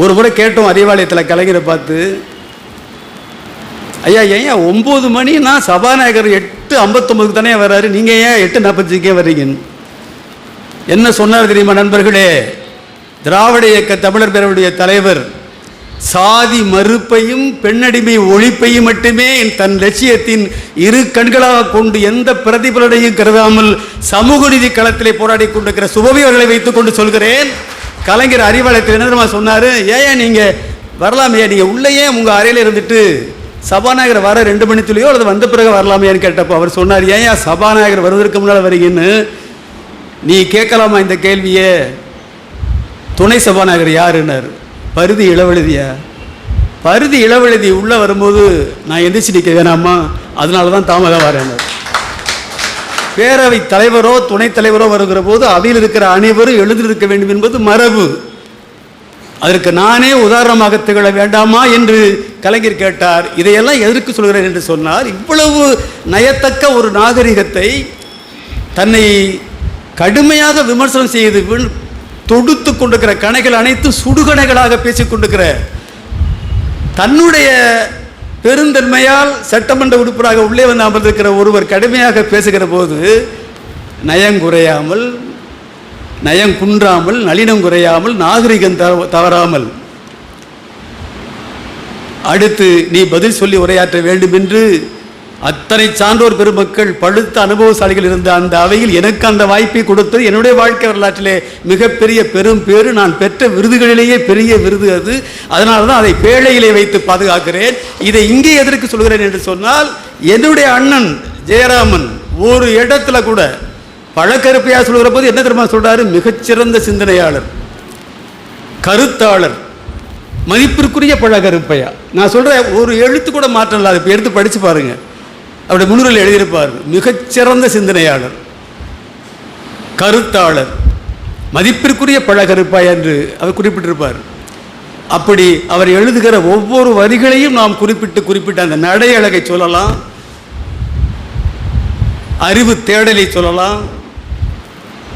ஒரு முறை கேட்டோம் அறிவாலயத்தில் கலைஞரை பார்த்து, ஐயா ஏன் 9 மணினா சபாநாயகர் 8:59 தானே வர்றாரு, நீங்கள் ஏன் 8:45 வர்றீங்கன்னு. என்ன சொன்னார் தெரியுமா நண்பர்களே? திராவிட இயக்க தமிழர் பேரவையுடைய தலைவர் சாதி மறுப்பையும் பெண்ணடிமை ஒழிப்பையும் மட்டுமே தன் லட்சியத்தின் இரு கண்களாக கொண்டு எந்த பிரதிபலனையும் கருதாமல் சமூக நீதி களத்திலே போராடி கொண்டிருக்கிற சுபவி அவர்களை வைத்துக் கொண்டு சொல்கிறேன். கலைஞர் அறிவாலயத்தில் என்ன தெரியுமா சொன்னார்? ஏன் நீங்கள் வரலாமையா, நீங்கள் உள்ளேயே உங்கள் அறையில் இருந்துட்டு சபாநாயகர் வர 2 மணித்துலையோ அல்லது வந்த பிறகு வரலாமையான்னு கேட்டப்போ அவர் சொன்னார், ஏன் சபாநாயகர் வருவதற்கு முன்னால் வரீங்கன்னு நீ கேட்கலாமா இந்த கேள்வியே? துணை சபாநாயகர் யாருன்னார். பருதி இளவழுதியா? பருதி இளவழுதி உள்ளே வரும்போது நான் எந்திரிச்சு நிற்க வேணாமா, அதனால தான் தாமதம் வரேன். பேரவை தலைவரோ துணைத் தலைவரோ வருகிற போது அவையில் இருக்கிற அனைவரும் எழுந்திருக்க வேண்டும் என்பது மரபு. அதற்கு நானே உதாரணமாக திகழ வேண்டாமா என்று கலைஞர் கேட்டார். இதையெல்லாம் எதற்கு சொல்கிறேன் என்று சொன்னார், இவ்வளவு நயத்தக்க ஒரு நாகரிகத்தை தன்னை கடுமையாக விமர்சனம் செய்து தொடுத்து கொண்டிருக்கிற கணைகள் அனைத்து சுடுகணைகளாக பேசிக் கொண்டிருக்கிற தன்னுடைய பெருந்தன்மையால் சட்டமன்ற உறுப்பினராக உள்ளே வந்து அமர்ந்திருக்கிற ஒருவர் கடுமையாக பேசுகிற போது நயங்குறையாமல், நயம் குன்றாமல், நளினம் குறையாமல், நாகரிகம் தவறாமல் அடுத்து நீ பதில் சொல்லி உரையாற்ற வேண்டும் என்று அத்தனை சான்றோர் பெருமக்கள் பழுத்த அனுபவசாலிகள் இருந்த அந்த அவையில் எனக்கு அந்த வாய்ப்பை கொடுத்தது என்னுடைய வாழ்க்கை வரலாற்றிலே மிகப்பெரிய பெரும் பேரு. நான் பெற்ற விருதுகளிலேயே பெரிய விருது அது. அதனால தான் அதை பேழையிலே வைத்து பாதுகாக்கிறேன். இதை இங்கே எதற்கு சொல்கிறேன் என்று சொன்னால், என்னுடைய அண்ணன் ஜெயராமன் ஒரு இடத்துல கூட பழக்கருப்பையாக சொல்கிற போது என்ன தெரியுமா சொல்றாரு? மிகச்சிறந்த சிந்தனையாளர், கருத்தாளர், மதிப்பிற்குரிய பழக்கருப்பையா. நான் சொல்கிறேன், ஒரு எழுத்து கூட மாற்றம் இல்லாத. இப்போ எடுத்து படித்து பாருங்க, அவருடைய முன்னுரையில் எழுதியிருப்பார். மிகச்சிறந்த சிந்தனையாளர், கருத்தாளர், மதிப்பிற்குரிய பழக்கருப்பாய் என்று அவர் குறிப்பிட்டிருப்பார். அப்படி அவர் எழுதுகிற ஒவ்வொரு வரிகளையும் நாம் குறிப்பிட்டு அந்த நடை அழகை சொல்லலாம், அறிவு தேடலை சொல்லலாம்.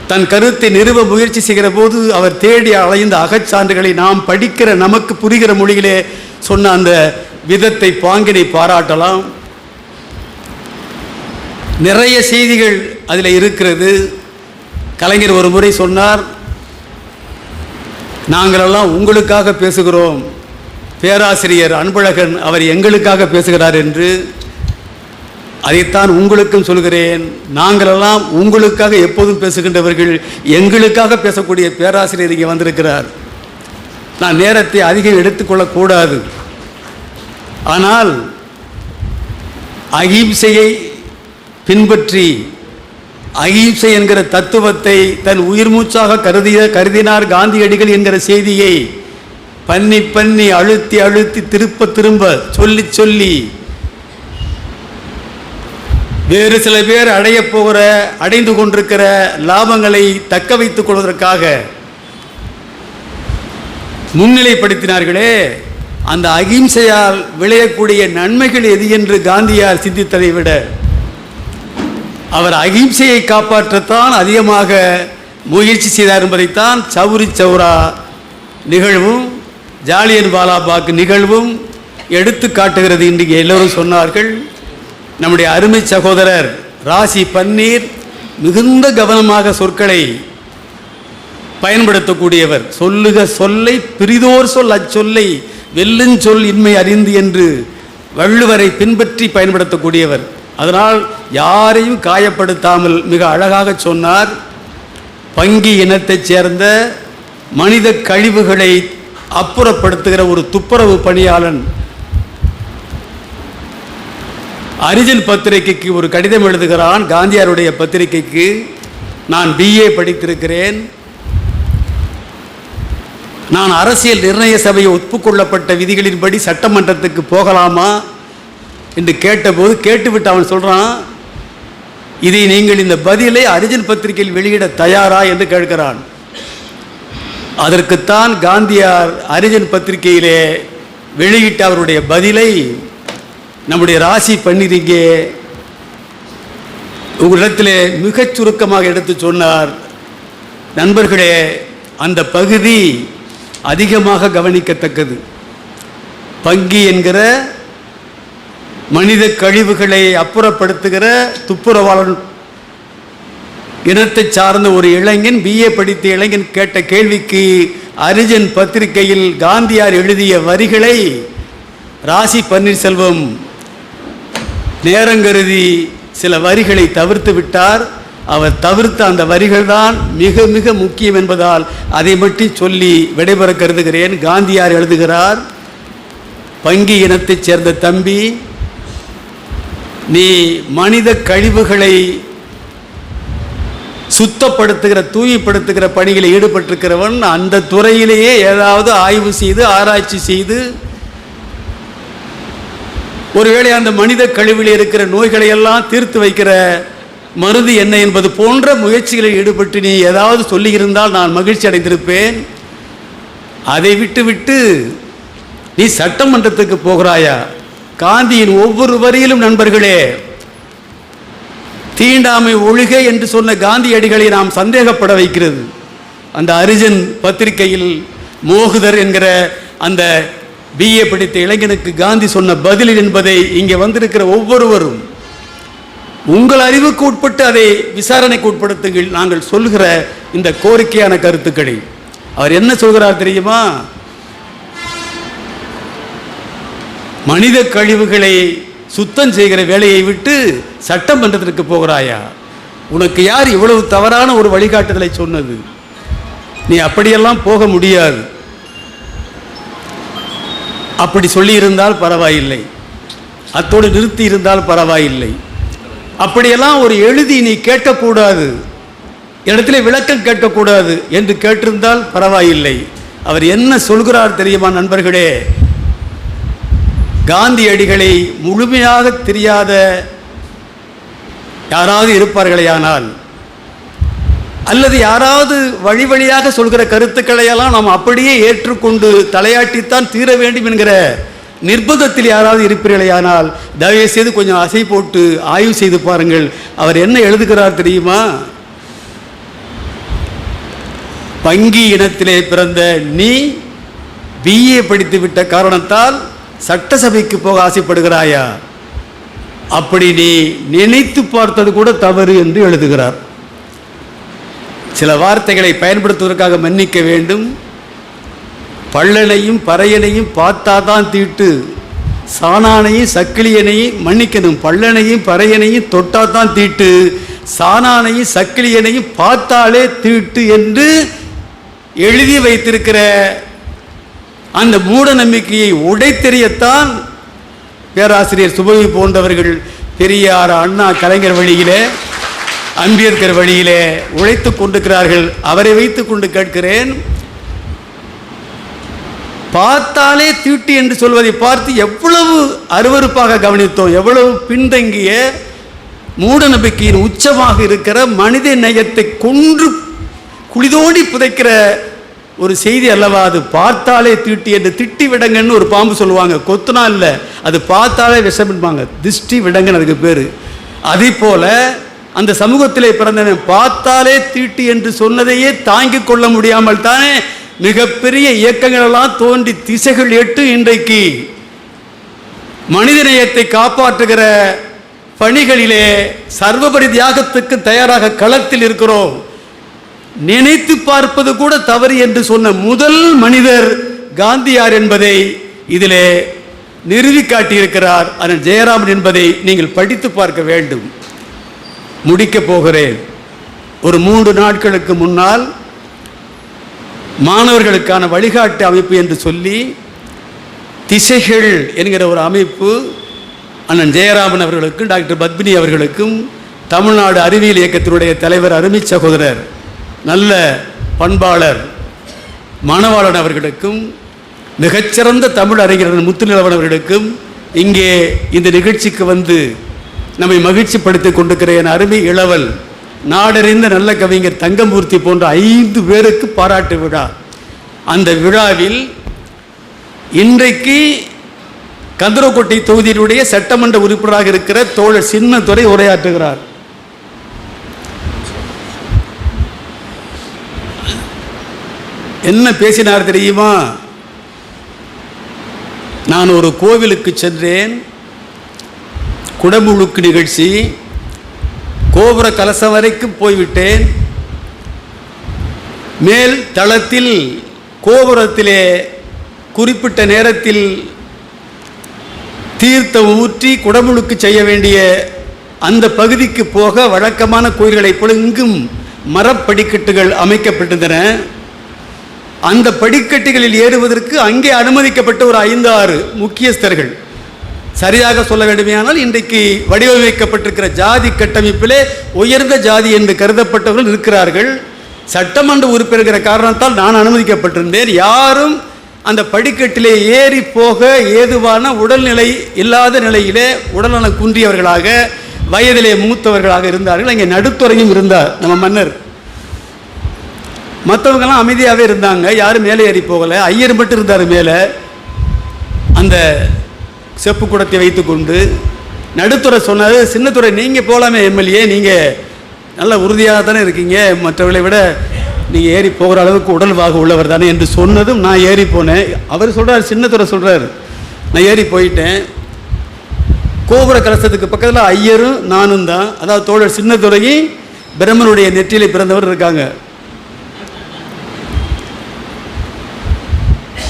தன் கருத்தை நிறுவ முயற்சி செய்கிற போது அவர் தேடி அலைந்த அகச்சான்றுகளை நாம் படிக்கிற நமக்கு புரிகிற மொழியிலே சொன்ன அந்த விதத்தை, பாங்கினை பாராட்டலாம். நிறைய செய்திகள் அதில் இருக்கிறது. கலைஞர் ஒரு முறை சொன்னார், நாங்களெல்லாம் உங்களுக்காக பேசுகிறோம், பேராசிரியர் அன்பழகன் அவர் எங்களுக்காக பேசுகிறார் என்று. அதைத்தான் உங்களுக்கும் சொல்கிறேன், நாங்களெல்லாம் உங்களுக்காக எப்போதும் பேசுகின்றவர்கள், எங்களுக்காக பேசக்கூடிய பேராசிரியர் இங்கே வந்திருக்கிறார். நான் நேரத்தை அதிகம் எடுத்துக்கொள்ளக்கூடாது. ஆனால் அகிம்சையை பின்பற்றி அகிம்சை என்கிற தத்துவத்தை தன் உயிர் மூச்சாக கருதினார் காந்தியடிகள் என்கிற செய்தியை பண்ணி அழுத்தி திரும்ப சொல்லி வேறு சில பேர் அடைந்து கொண்டிருக்கிற லாபங்களை தக்க வைத்துக் கொள்வதற்காக முன்னிலைப்படுத்தினார்களே, அந்த அகிம்சையால் விளையக்கூடிய நன்மைகள் எது என்று காந்தியார் சிந்தித்ததை விட அவர் அகிம்சையை காப்பாற்றத்தான் அதிகமாக முயற்சி செய்தார் என்பதைத்தான் சௌரி சௌரா நிகழ்வும் ஜாலியன் வாலாபாக் நிகழ்வும் எடுத்து காட்டுகிறது. இன்றைக்கு எல்லோரும் சொன்னார்கள். நம்முடைய அருமை சகோதரர் ராசி பன்னீர் மிகுந்த கவனமாக சொற்களை பயன்படுத்தக்கூடியவர். சொல்லுக சொல்லை பிரிதோர் சொல் அச்சொல்லை வெல்லுஞ்சொல் இன்மை அறிந்து என்று வள்ளுவரை பின்பற்றி பயன்படுத்தக்கூடியவர். அதனால் யாரையும் காயப்படுத்தாமல் மிக அழகாக சொன்னார். பங்கி இனத்தைச் சேர்ந்த மனித கழிவுகளை அப்புறப்படுத்துகிற ஒரு துப்புரவு பணியாளன் அரிஜன் பத்திரிகைக்கு ஒரு கடிதம் எழுதுகிறான். காந்தியாருடைய பத்திரிகைக்கு, நான் BA படித்திருக்கிறேன், நான் அரசியல் நிர்ணய சபையை ஒப்புக்கொள்ளப்பட்ட விதிகளின்படி சட்டமன்றத்துக்கு போகலாமா என்று கேட்டபோது கேட்டுவிட்டு அவன் சொல்கிறான், இதை நீங்கள் இந்த பதிலை அரிஜன் பத்திரிகையில் வெளியிட தயாரா என்று கேட்கிறான். அதற்குத்தான் காந்தியார் அரிஜன் பத்திரிகையிலே வெளியிட்ட அவருடைய பதிலை நம்முடைய ராசி பன்னீரிங்கே உங்களிடத்திலே மிகச் சுருக்கமாக எடுத்து சொன்னார். நண்பர்களே, அந்த பகுதி அதிகமாக கவனிக்கத்தக்கது. பங்கி என்கிற மனித கழிவுகளை அப்புறப்படுத்துகிற துப்புரவாளன் இனத்தை சார்ந்த ஒரு இளைஞன், பிஏ படித்த இளைஞன் கேட்ட கேள்விக்கு அரிஜன் பத்திரிகையில் காந்தியார் எழுதிய வரிகளை ராசி பன்னீர்செல்வம் நேரங்கருதி சில வரிகளை தவிர்த்து விட்டார். அவர் தவிர்த்த அந்த வரிகள் தான் மிக மிக முக்கியம் என்பதால் அதை மட்டும் சொல்லி விடைபெற கருதுகிறேன். காந்தியார் எழுதுகிறார், பங்கி இனத்தைச் சேர்ந்த தம்பி, நீ மனித கழிவுகளை சுத்தப்படுத்துகிற தூய்மைப்படுத்துகிற பணியில் ஈடுபட்டிருக்கிறவன். அந்த துறையிலேயே ஏதாவது ஆய்வு செய்து ஆராய்ச்சி செய்து ஒருவேளை அந்த மனித கழிவில் இருக்கிற நோய்களை எல்லாம் தீர்த்து வைக்கிற மருந்து என்ன என்பது போன்ற முயற்சிகளில் ஈடுபட்டு நீ ஏதாவது சொல்லியிருந்தால் நான் மகிழ்ச்சி அடைந்திருப்பேன். அதை விட்டு நீ சட்டமன்றத்துக்கு போகிறாயா? காந்தியின் ஒவ்வொரு வரியிலும் நண்பர்களே தீண்டாமை ஒழுக என்று சொன்ன காந்தியடிகளை நாம் சந்தேகப்பட வைக்கிறது. அந்த அரிஜன் பத்திரிகையில் மோகுதர் என்கிற அந்த பிஏ படித்த இளைஞனுக்கு காந்தி சொன்ன பதில் என்பதை இங்கே வந்திருக்கிற ஒவ்வொருவரும் உங்கள் அறிவுக்கு உட்பட்டு அதை விசாரணைக்கு உட்படுத்துங்கள். நாங்கள் சொல்கிற இந்த கோரிக்கையான கருத்துக்களை அவர் என்ன சொல்கிறார் தெரியுமா? மனித கழிவுகளை சுத்தம் செய்கிற வேலையை விட்டு சட்டமன்றத்திற்கு போகிறாயா? உனக்கு யார் இவ்வளவு தவறான ஒரு வழிகாட்டுதலை சொன்னது? நீ அப்படியெல்லாம் போக முடியாது. அப்படி சொல்லியிருந்தால் பரவாயில்லை, அத்தோடு நிறுத்தி இருந்தால் பரவாயில்லை. அப்படியெல்லாம் ஒரு எழுதி நீ கேட்கக்கூடாது, இடத்துல விளக்கம் கேட்கக்கூடாது என்று கேட்டிருந்தால் பரவாயில்லை. அவர் என்ன சொல்கிறார் தெரியுமா நண்பர்களே? காந்தியடிகளை முழுமையாக தெரியாத யாராவது இருப்பார்களேயானால், அல்லது யாராவது வழி வழியாக சொல்கிற கருத்துக்களையெல்லாம் நாம் அப்படியே ஏற்றுக்கொண்டு தலையாட்டித்தான் தீர வேண்டும் என்கிற நிர்பந்தத்தில் யாராவது இருப்பீர்களேயானால் தயவுசெய்து கொஞ்சம் அசை போட்டு ஆய்வு செய்து பாருங்கள். அவர் என்ன எழுதுகிறார் தெரியுமா? பங்கி இனத்திலே பிறந்த நீ பிஏ படித்து விட்ட காரணத்தால் சட்டசபைக்கு போக ஆசைப்படுகிறாயா? அப்படி நீ நினைத்து பார்த்தது கூட தவறு என்று எழுதுகிறார். சில வார்த்தைகளை பயன்படுத்துவதற்காக மன்னிக்க வேண்டும். பள்ளனையும் பறையனையும் பார்த்தாதான் தீட்டு, சாணானையும் சக்கிலியனையும் மன்னிக்கணும். பள்ளனையும் பறையனையும் தொட்டாதான் தீட்டு, சாணானையும் சக்கிலியனையும் பார்த்தாலே தீட்டு என்று எழுதி வைத்திருக்கிற அந்த மூட நம்பிக்கையை உடைத்தெறியத்தான் பேராசிரியர் சுபவி போன்றவர்கள் பெரியார், அண்ணா, கலைஞர் வழியிலே, அம்பேத்கர் வழியிலே உழைத்து கொண்டிருக்கிறார்கள். அவரை வைத்துக் கொண்டு கேட்கிறேன், பார்த்தாலே தீட்டு என்று சொல்வதை பார்த்து எவ்வளவு அருவருப்பாக கவனித்தோம். எவ்வளவு பின்தங்கிய மூட நம்பிக்கையின் உச்சமாக இருக்கிற மனித நேயத்தை கொன்று குளிதோண்டி புதைக்கிற ஒரு செய்தி அல்லவா அது? பார்த்தாலே தீட்டு என்று திட்டி விடங்கன்னு ஒரு பாம்பு சொல்லுவாங்க. கொத்துனா இல்லை, அது பார்த்தாலே விஷமின்பாங்க. திஷ்டி விடங்கன்னு அதுக்கு பேர். அதே போல அந்த சமூகத்திலே பிறந்தவன் பார்த்தாலே தீட்டு என்று சொன்னதையே தாங்கிக் கொள்ள முடியாமல் தானே மிகப்பெரிய இயக்கங்களெல்லாம் தோன்றி திசைகள் எட்டு இன்றைக்கு மனிதநேயத்தை காப்பாற்றுகிற பணிகளிலே சர்வபரி தியாகத்துக்கு தயாராக களத்தில் இருக்கிறோம். நினைத்து பார்ப்பது கூட தவறு என்று சொன்ன முதல் மனிதர் காந்தியார் என்பதை இதிலே நிறுவி காட்டியிருக்கிறார் அண்ணன் ஜெயராமன் என்பதை நீங்கள் படித்து பார்க்க வேண்டும். முடிக்கப் போகிறேன். ஒரு 3 நாட்களுக்கு முன்னால் மாணவர்களுக்கான வழிகாட்டு அமைப்பு என்று சொல்லி திசைகள் என்கிற ஒரு அமைப்பு அண்ணன் ஜெயராமன் அவர்களுக்கும் டாக்டர் பத்மினி அவர்களுக்கும் தமிழ்நாடு அறிவியல் இயக்கத்தினுடைய தலைவர் அருமை சகோதரர் நல்ல பண்பாளர் மணவாளன் அவர்களுக்கும் மிகச்சிறந்த தமிழ் அறிஞர் முத்துநிலவன் அவர்களுக்கும் இங்கே இந்த நிகழ்ச்சிக்கு வந்து நம்மை மகிழ்ச்சிப்படுத்தி கொண்டிருக்கிற என் அருமை இளவல் நாடறிந்த நல்ல கவிஞர் தங்கமூர்த்தி போன்ற 5 பேருக்கு பாராட்டு விழா. அந்த விழாவில் இன்றைக்கு கந்தரக்கோட்டை தொகுதியினுடைய சட்டமன்ற உறுப்பினராக இருக்கிற தோழர் சின்னத்துரை உரையாற்றுகிறார். என்ன பேசினார் தெரியுமா? நான் ஒரு கோவிலுக்கு சென்றேன், குடமுழுக்கு நிகழ்ச்சி, கோபுர கலசம் வரைக்கும் போய்விட்டேன். மேல் தளத்தில் கோபுரத்திலே குறிப்பிட்ட நேரத்தில் தீர்த்தம் ஊற்றி குடமுழுக்கு செய்ய வேண்டிய அந்த பகுதிக்கு போக வழக்கமான கோயில்களைப் போல இங்கும் மரப்படிக்கட்டுகள் அமைக்கப்பட்டிருந்தன. அந்த படிக்கட்டுகளில் ஏறுவதற்கு அங்கே அனுமதிக்கப்பட்ட ஒரு 5-6 முக்கியஸ்தர்கள், சரியாக சொல்ல வேண்டுமையானால் இன்றைக்கு வடிவமைக்கப்பட்டிருக்கிற ஜாதி கட்டமைப்பிலே உயர்ந்த ஜாதி என்று கருதப்பட்டவர்கள் இருக்கிறார்கள். சட்டமன்ற உறுப்பினர்கிற காரணத்தால் நான் அனுமதிக்கப்பட்டிருந்தேன். யாரும் அந்த படிக்கட்டிலே ஏறி போக ஏதுவான உடல்நிலை இல்லாத நிலையிலே உடல்நலம் குன்றியவர்களாக வயதிலே மூத்தவர்களாக இருந்தார்கள். அங்கே நடுத்துறையும் இருந்தார் நம்ம மன்னர். மற்றவங்கெல்லாம் அமைதியாகவே இருந்தாங்க, யாரும் மேலே ஏறி போகலை. ஐயர் மட்டும் இருந்தார் மேலே, அந்த செப்பு குடத்தை வைத்து கொண்டு. நடுத்துறை சொன்னார், சின்னத்துறை நீங்கள் போகலாமே எம்எல்ஏ, நீங்கள் நல்ல உறுதியாக தானே இருக்கீங்க, மற்றவர்களை விட நீங்கள் ஏறி போகிற அளவுக்கு உடல் வாகு உள்ளவர் தானே என்று சொன்னதும் நான் ஏறி போனேன். அவர் சொல்கிறார், சின்னத்துறை சொல்கிறார், நான் ஏறி போயிட்டேன். கோபுர கலசத்துக்கு பக்கத்தில் ஐயரும் நானும் தான், அதாவது தோழர் சின்னத்துறையும் பிரம்மனுடைய நெற்றியிலே பிறந்தவர் இருக்காங்க.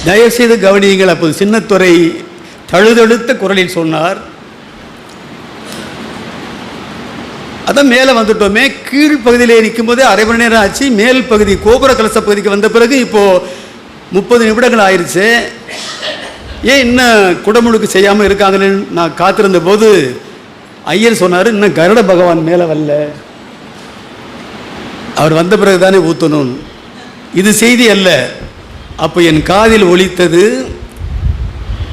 தயவுசெய்து கவனியுங்கள். அப்போது சின்னத்துறை தழுதழுத்த குரலில் சொன்னார், அதான் மேலே வந்துட்டோமே, கீழ்ப்பகுதியிலே நிற்கும்போதே அரை மணி நேரம் ஆச்சு. மேல் பகுதி கோபுர கலச பகுதிக்கு வந்த பிறகு இப்போது 30 நிமிடங்கள் ஆயிடுச்சு, ஏன் இன்னும் குடமுழுக்கு செய்யாமல் இருக்காங்கன்னு நான் காத்திருந்த போது ஐயர் சொன்னார், இன்னும் கருட பகவான் மேலே வரல, அவர் வந்த பிறகு தானே ஊற்றணும். இது செய்தி அல்ல. அப்போ என் காதில் ஒலித்தது,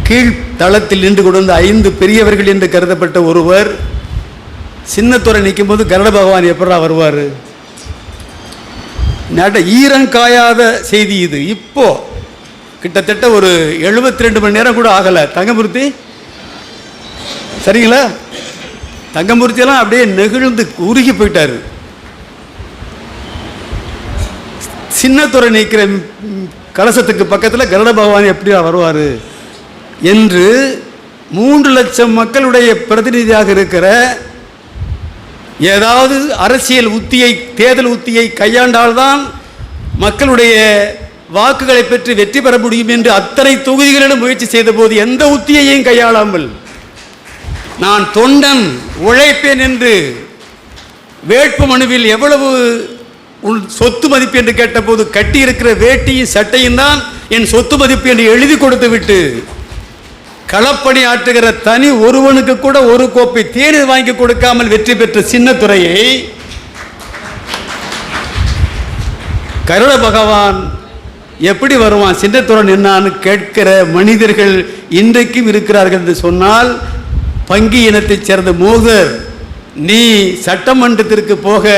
கீழ்த்தளத்தில் நின்று கொண்டு 5 பெரியவர்கள் என்று கருதப்பட்ட ஒருவர் சின்னத்துறை நிற்கும் போது கருட பகவான் எப்படா வருவார்? ஈரங்காயாத செய்தி இது. இப்போ கிட்டத்தட்ட ஒரு 72 மணி நேரம் கூட ஆகலை. தங்கமூர்த்தி சரிங்களா? தங்கமூர்த்தியெல்லாம் அப்படியே நெகிழ்ந்து உருகி போயிட்டார். சின்னத்துறை நிற்கிற கலசத்துக்கு பக்கத்தில் கருட பகவான் எப்படி வருவார் என்று 3 லட்சம் மக்களுடைய பிரதிநிதியாக இருக்கிற, ஏதாவது அரசியல் உத்தியை, தேர்தல் உத்தியை கையாண்டால்தான் மக்களுடைய வாக்குகளை பெற்று வெற்றி பெற முடியும் என்று அத்தனை தொகுதிகளிலும் முயற்சி செய்த போது எந்த உத்தியையும் கையாளாமல் நான் தொண்டன் உழைப்பேன் என்று வேட்பு மனுவில் எவ்வளவு சொத்து மதிப்பு என்று கேட்டபோது கட்டியிருக்கிற வேட்டியும் சட்டையும் தான் என் சொத்து மதிப்பு என்று எழுதி கொடுத்து விட்டு களப்பணி ஆற்றுகிற தனி ஒருவனுக்கு கூட ஒரு கோப்பை தேநீர் வாங்கி கொடுக்காமல் வெற்றி பெற்ற சின்னத்துறையை கருட பகவான் எப்படி வருவான், சின்னத்துறை என்னான்னு கேட்கிற மனிதர்கள் இன்றைக்கும் இருக்கிறார்கள் என்று சொன்னால், பங்கி இனத்தைச் சேர்ந்த மூகர், நீ சட்டமன்றத்திற்கு போக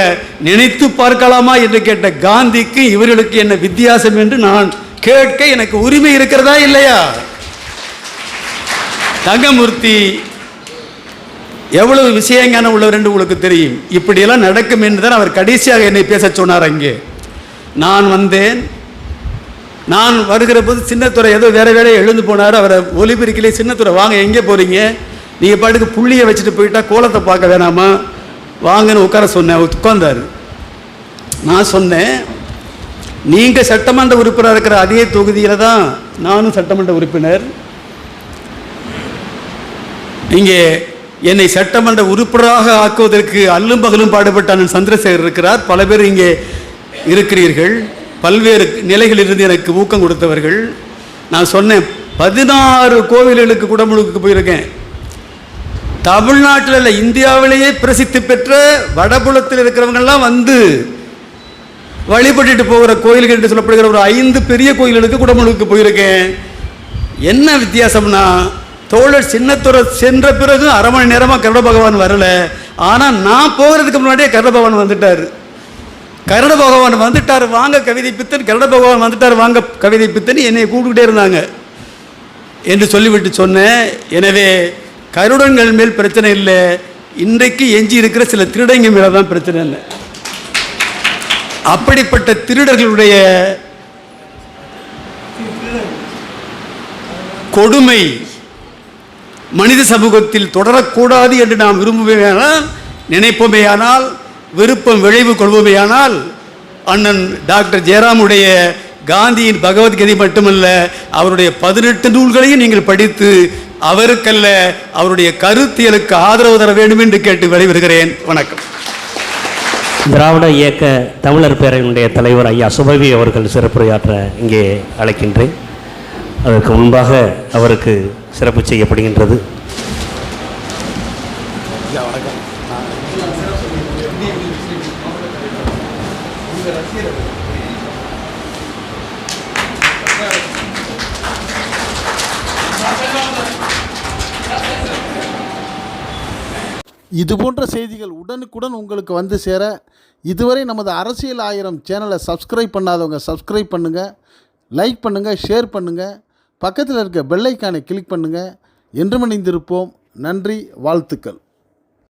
நினைத்து பார்க்கலாமா என்று கேட்ட காந்திக்கு இவர்களுக்கு என்ன வித்தியாசம் என்று நான் கேட்க எனக்கு உரிமை இருக்கிறதா இல்லையா? தங்கமூர்த்தி எவ்வளவு விஷயங்கான உள்ளவர் என்று உங்களுக்கு தெரியும். இப்படியெல்லாம் நடக்கும் என்று தான் அவர் கடைசியாக என்னை பேச சொன்னார். அங்கே நான் வந்தேன். நான் வருகிற போது சின்னத்துறை ஏதோ வேற வேலையை எழுந்து போனார். அவரை ஒலிபெருக்கிலே, சின்னத்துறை வாங்க, எங்கே போகிறீங்க, நீங்கள் பாட்டுக்கு புள்ளியை வச்சுட்டு போயிட்டா கோலத்தை பார்க்க வேணாமா, வாங்கன்னு உட்கார சொன்னேன். உட்கார்ந்தார். நான் சொன்னேன், நீங்கள் சட்டமன்ற உறுப்பினர் இருக்கிற அதே தொகுதியில் தான் நானும் சட்டமன்ற உறுப்பினர். இங்கே என்னை சட்டமன்ற உறுப்பினராக ஆக்குவதற்கு அல்லும் பகலும் பாடுபட்ட சந்திரசேகர் இருக்கிறார். பல பேர் இங்கே இருக்கிறீர்கள். பல்வேறு நிலைகளிலிருந்து எனக்கு ஊக்கம் கொடுத்தவர்கள். நான் சொன்னேன், 16 கோவில்களுக்கு குடமுழுக்கு போயிருக்கேன். தமிழ்நாட்டில் இல்லை, இந்தியாவிலேயே பிரசித்தி பெற்ற வடபுலத்தில் இருக்கிறவங்கெல்லாம் வந்து வழிபட்டுட்டு போகிற கோயில்கள் என்று சொல்லப்படுகிற ஒரு 5 பெரிய கோயில்களுக்கு குடமுழுக்கு போயிருக்கேன். என்ன வித்தியாசம்னா, தோழர் சின்னத்துறை சென்ற பிறகு அரை மணி நேரமாக கருட பகவான் வரல. ஆனால் நான் போகிறதுக்கு முன்னாடியே கருட பகவான் வந்துட்டார். கருட பகவான் வந்துட்டார், வாங்க கவிதை பித்தன், கருட பகவான் வந்துட்டார், வாங்க கவிதை பித்தன், என்னை கூப்பிட்டுக்கிட்டே இருந்தாங்க என்று சொல்லிவிட்டு சொன்னேன். எனவே கருடங்கள் மேல் பிரச்சனை இல்லை, இன்றைக்கு எஞ்சி இருக்கிற சில திருடங்க மேலே தான் பிரச்சனை இல்லை. அப்படிப்பட்ட திருடர்களுடைய கொடுமை மனித சமூகத்தில் தொடரக்கூடாது என்று நாம் விரும்புவேயானால், நினைப்போமேயானால், விருப்பம் விளைவு கொள்வோமேயானால், அண்ணன் டாக்டர் ஜெயராமுடைய காந்தியின் பகவத்கீதை மட்டுமல்ல, அவருடைய 18 நூல்களையும் நீங்கள் படித்து அவருக்கல்ல அவருடைய கருத்தியலுக்கு ஆதரவு தர வேண்டும் என்று கேட்டு விடைபெறுகிறேன். வணக்கம். திராவிட இயக்க தமிழர் பேரவையினுடைய தலைவர் ஐயா சுபவி அவர்கள் சிறப்புரையாற்ற இங்கே அழைக்கின்றேன். அதற்கு முன்பாக அவருக்கு சிறப்பு செய்யப்படுகின்றது. இதுபோன்ற செய்திகள் உடனுக்குடன் உங்களுக்கு வந்து சேர இதுவரை நமது அரசியல் 1000 சேனலை சப்ஸ்கிரைப் பண்ணாதவங்க சப்ஸ்கிரைப் பண்ணுங்கள், லைக் பண்ணுங்கள், ஷேர் பண்ணுங்கள், பக்கத்தில் இருக்க பெல் ஐக்கானை கிளிக் பண்ணுங்கள். என்றும் இணைந்திருப்போம். நன்றி, வாழ்த்துக்கள்.